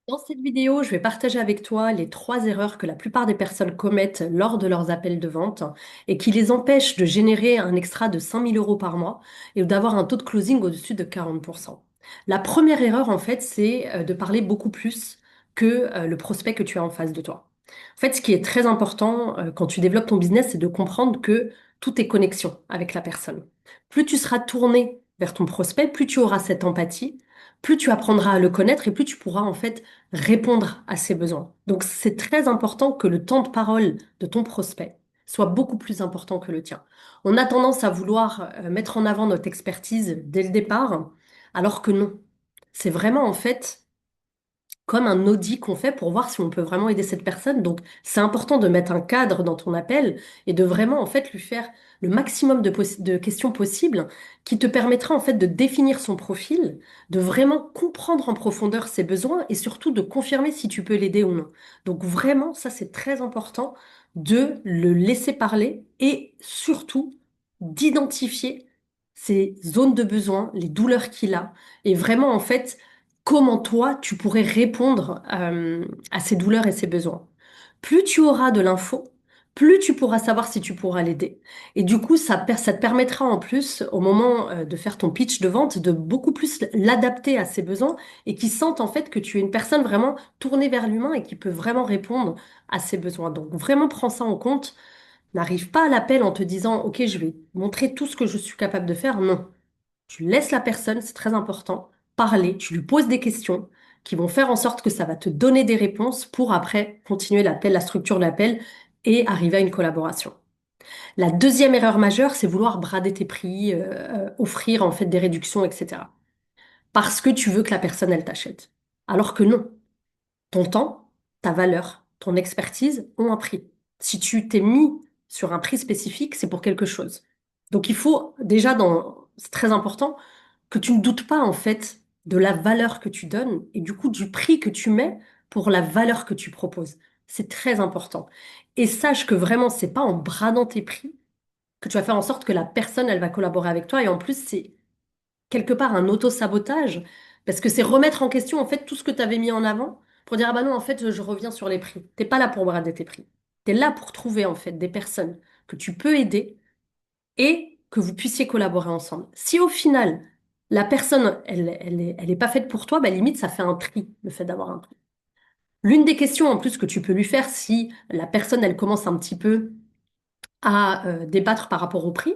Dans cette vidéo, je vais partager avec toi les trois erreurs que la plupart des personnes commettent lors de leurs appels de vente et qui les empêchent de générer un extra de 5 000 € par mois et d'avoir un taux de closing au-dessus de 40%. La première erreur, en fait, c'est de parler beaucoup plus que le prospect que tu as en face de toi. En fait, ce qui est très important quand tu développes ton business, c'est de comprendre que tout est connexion avec la personne. Plus tu seras tourné vers ton prospect, plus tu auras cette empathie, plus tu apprendras à le connaître et plus tu pourras en fait répondre à ses besoins. Donc, c'est très important que le temps de parole de ton prospect soit beaucoup plus important que le tien. On a tendance à vouloir mettre en avant notre expertise dès le départ, alors que non. C'est vraiment en fait comme un audit qu'on fait pour voir si on peut vraiment aider cette personne. Donc, c'est important de mettre un cadre dans ton appel et de vraiment, en fait, lui faire le maximum de questions possibles qui te permettra, en fait, de définir son profil, de vraiment comprendre en profondeur ses besoins et surtout de confirmer si tu peux l'aider ou non. Donc, vraiment, ça, c'est très important de le laisser parler et surtout d'identifier ses zones de besoin, les douleurs qu'il a et vraiment, en fait, comment toi, tu pourrais répondre à ses douleurs et ses besoins. Plus tu auras de l'info, plus tu pourras savoir si tu pourras l'aider. Et du coup, ça te permettra en plus, au moment de faire ton pitch de vente, de beaucoup plus l'adapter à ses besoins et qu'ils sentent en fait que tu es une personne vraiment tournée vers l'humain et qui peut vraiment répondre à ses besoins. Donc vraiment, prends ça en compte. N'arrive pas à l'appel en te disant, OK, je vais montrer tout ce que je suis capable de faire. Non. Tu laisses la personne, c'est très important, parler, tu lui poses des questions qui vont faire en sorte que ça va te donner des réponses pour après continuer l'appel, la structure de l'appel et arriver à une collaboration. La deuxième erreur majeure, c'est vouloir brader tes prix, offrir en fait des réductions, etc. Parce que tu veux que la personne, elle t'achète. Alors que non. Ton temps, ta valeur, ton expertise ont un prix. Si tu t'es mis sur un prix spécifique, c'est pour quelque chose. Donc il faut déjà, c'est très important, que tu ne doutes pas en fait de la valeur que tu donnes et du coup du prix que tu mets pour la valeur que tu proposes. C'est très important. Et sache que vraiment, c'est pas en bradant tes prix que tu vas faire en sorte que la personne, elle va collaborer avec toi. Et en plus, c'est quelque part un auto-sabotage, parce que c'est remettre en question en fait tout ce que tu avais mis en avant pour dire ah bah non, en fait, je reviens sur les prix. T'es pas là pour brader tes prix. Tu es là pour trouver en fait des personnes que tu peux aider et que vous puissiez collaborer ensemble. Si au final, la personne, elle est pas faite pour toi, bah limite, ça fait un tri, le fait d'avoir un tri. L'une des questions en plus que tu peux lui faire si la personne, elle commence un petit peu à débattre par rapport au prix,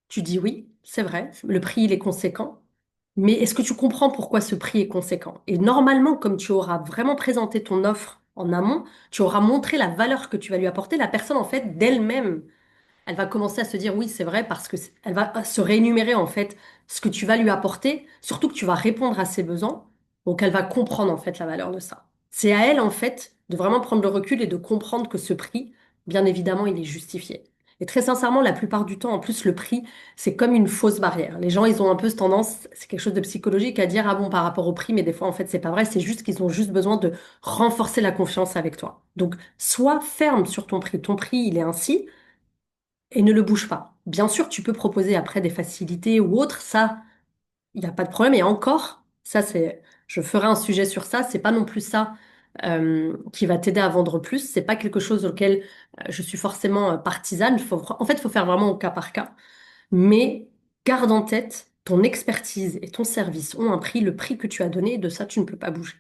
tu dis oui, c'est vrai, le prix il est conséquent, mais est-ce que tu comprends pourquoi ce prix est conséquent? Et normalement, comme tu auras vraiment présenté ton offre en amont, tu auras montré la valeur que tu vas lui apporter, la personne en fait d'elle-même, elle va commencer à se dire oui, c'est vrai, parce que elle va se réénumérer en fait ce que tu vas lui apporter, surtout que tu vas répondre à ses besoins, donc elle va comprendre en fait la valeur de ça. C'est à elle en fait de vraiment prendre le recul et de comprendre que ce prix, bien évidemment, il est justifié. Et très sincèrement, la plupart du temps, en plus, le prix, c'est comme une fausse barrière. Les gens, ils ont un peu cette tendance, c'est quelque chose de psychologique, à dire, ah bon, par rapport au prix, mais des fois, en fait, c'est pas vrai, c'est juste qu'ils ont juste besoin de renforcer la confiance avec toi. Donc, sois ferme sur ton prix. Ton prix, il est ainsi et ne le bouge pas. Bien sûr, tu peux proposer après des facilités ou autres, ça, il n'y a pas de problème. Et encore, ça, je ferai un sujet sur ça. C'est pas non plus ça qui va t'aider à vendre plus. C'est pas quelque chose auquel je suis forcément partisane. En fait, il faut faire vraiment au cas par cas. Mais garde en tête, ton expertise et ton service ont un prix. Le prix que tu as donné, de ça, tu ne peux pas bouger.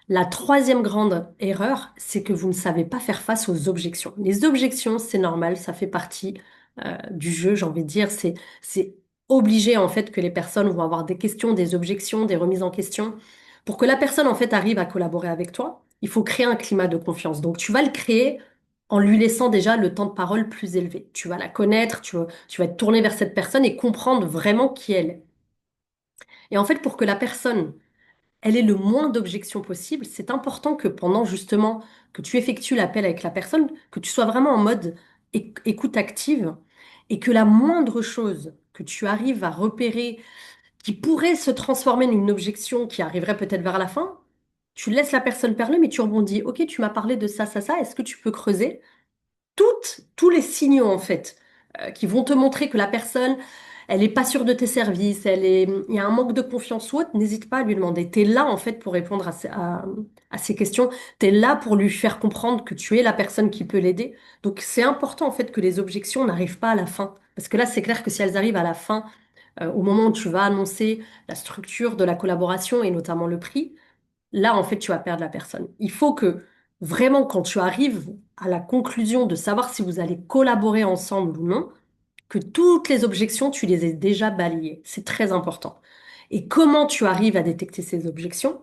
La troisième grande erreur, c'est que vous ne savez pas faire face aux objections. Les objections, c'est normal, ça fait partie du jeu, j'ai envie de dire. C'est obligé en fait que les personnes vont avoir des questions, des objections, des remises en question. Pour que la personne en fait arrive à collaborer avec toi, il faut créer un climat de confiance. Donc tu vas le créer en lui laissant déjà le temps de parole plus élevé. Tu vas la connaître, tu vas te tourner vers cette personne et comprendre vraiment qui elle est. Et en fait, pour que la personne elle ait le moins d'objections possible, c'est important que pendant justement que tu effectues l'appel avec la personne, que tu sois vraiment en mode écoute active et que la moindre chose que tu arrives à repérer qui pourrait se transformer en une objection qui arriverait peut-être vers la fin, tu laisses la personne parler, mais tu rebondis. Ok, tu m'as parlé de ça, ça, ça. Est-ce que tu peux creuser tous les signaux en fait qui vont te montrer que la personne elle est pas sûre de tes services, il y a un manque de confiance ou autre, n'hésite pas à lui demander. Tu es là en fait pour répondre à ces questions. Tu es là pour lui faire comprendre que tu es la personne qui peut l'aider. Donc c'est important en fait que les objections n'arrivent pas à la fin. Parce que là, c'est clair que si elles arrivent à la fin, au moment où tu vas annoncer la structure de la collaboration et notamment le prix, là, en fait, tu vas perdre la personne. Il faut que vraiment, quand tu arrives à la conclusion de savoir si vous allez collaborer ensemble ou non, que toutes les objections, tu les aies déjà balayées. C'est très important. Et comment tu arrives à détecter ces objections?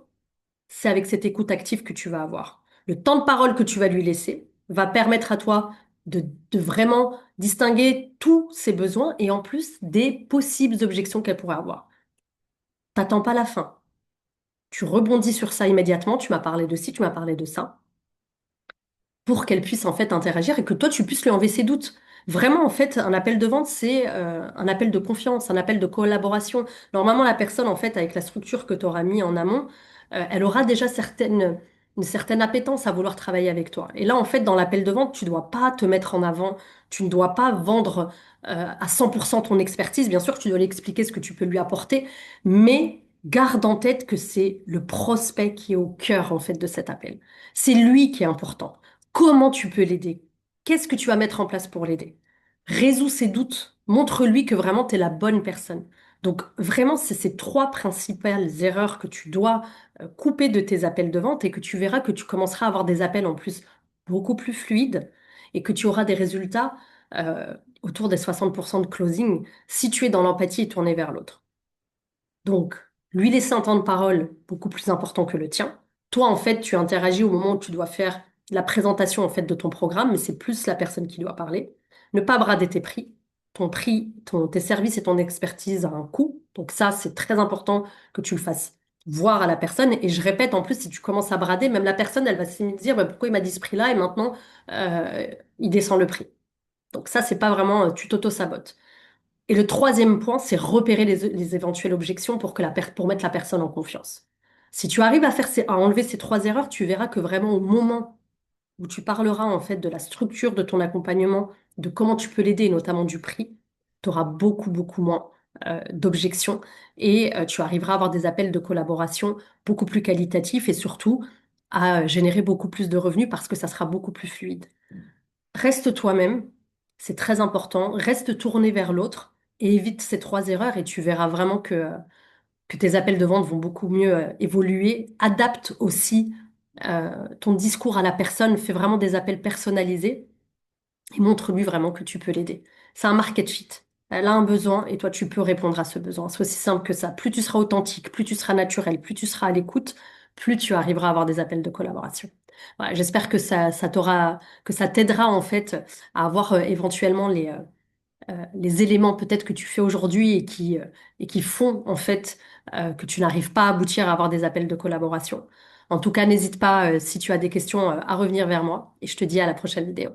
C'est avec cette écoute active que tu vas avoir. Le temps de parole que tu vas lui laisser va permettre à toi de vraiment distinguer tous ses besoins et en plus des possibles objections qu'elle pourrait avoir. T'attends pas la fin. Tu rebondis sur ça immédiatement. Tu m'as parlé de ci, tu m'as parlé de ça, pour qu'elle puisse en fait interagir et que toi tu puisses lui enlever ses doutes. Vraiment, en fait, un appel de vente, c'est un appel de confiance, un appel de collaboration. Normalement, la personne, en fait, avec la structure que tu auras mis en amont, elle aura déjà une certaine appétence à vouloir travailler avec toi. Et là, en fait, dans l'appel de vente, tu dois pas te mettre en avant, tu ne dois pas vendre à 100% ton expertise. Bien sûr, tu dois lui expliquer ce que tu peux lui apporter, mais garde en tête que c'est le prospect qui est au cœur, en fait, de cet appel. C'est lui qui est important. Comment tu peux l'aider? Qu'est-ce que tu vas mettre en place pour l'aider? Résous ses doutes. Montre-lui que vraiment tu es la bonne personne. Donc vraiment, c'est ces trois principales erreurs que tu dois couper de tes appels de vente et que tu verras que tu commenceras à avoir des appels en plus beaucoup plus fluides et que tu auras des résultats euh, autour des 60% de closing si tu es dans l'empathie et tourné vers l'autre. Donc, lui laisser un temps de parole beaucoup plus important que le tien. Toi, en fait, tu interagis au moment où tu dois faire la présentation, en fait, de ton programme, mais c'est plus la personne qui doit parler. Ne pas brader tes prix. Ton prix, tes services et ton expertise a un coût. Donc ça, c'est très important que tu le fasses voir à la personne. Et je répète, en plus, si tu commences à brader, même la personne, elle va se dire, bah, pourquoi il m'a dit ce prix-là et maintenant, euh, il descend le prix. Donc ça, c'est pas vraiment, tu t'auto-sabotes. Et le troisième point, c'est repérer les éventuelles objections pour pour mettre la personne en confiance. Si tu arrives à enlever ces trois erreurs, tu verras que vraiment au moment où tu parleras en fait de la structure de ton accompagnement, de comment tu peux l'aider, et notamment du prix, tu auras beaucoup moins d'objections et tu arriveras à avoir des appels de collaboration beaucoup plus qualitatifs et surtout à générer beaucoup plus de revenus parce que ça sera beaucoup plus fluide. Reste toi-même, c'est très important. Reste tourné vers l'autre et évite ces trois erreurs et tu verras vraiment que tes appels de vente vont beaucoup mieux évoluer. Adapte aussi ton discours à la personne, fais vraiment des appels personnalisés et montre-lui vraiment que tu peux l'aider. C'est un market fit. Elle a un besoin et toi, tu peux répondre à ce besoin. C'est aussi simple que ça. Plus tu seras authentique, plus tu seras naturel, plus tu seras à l'écoute, plus tu arriveras à avoir des appels de collaboration. Voilà, j'espère que que ça t'aidera en fait à avoir éventuellement les éléments peut-être que tu fais aujourd'hui et qui font en fait que tu n'arrives pas à aboutir à avoir des appels de collaboration. En tout cas, n'hésite pas si tu as des questions à revenir vers moi et je te dis à la prochaine vidéo.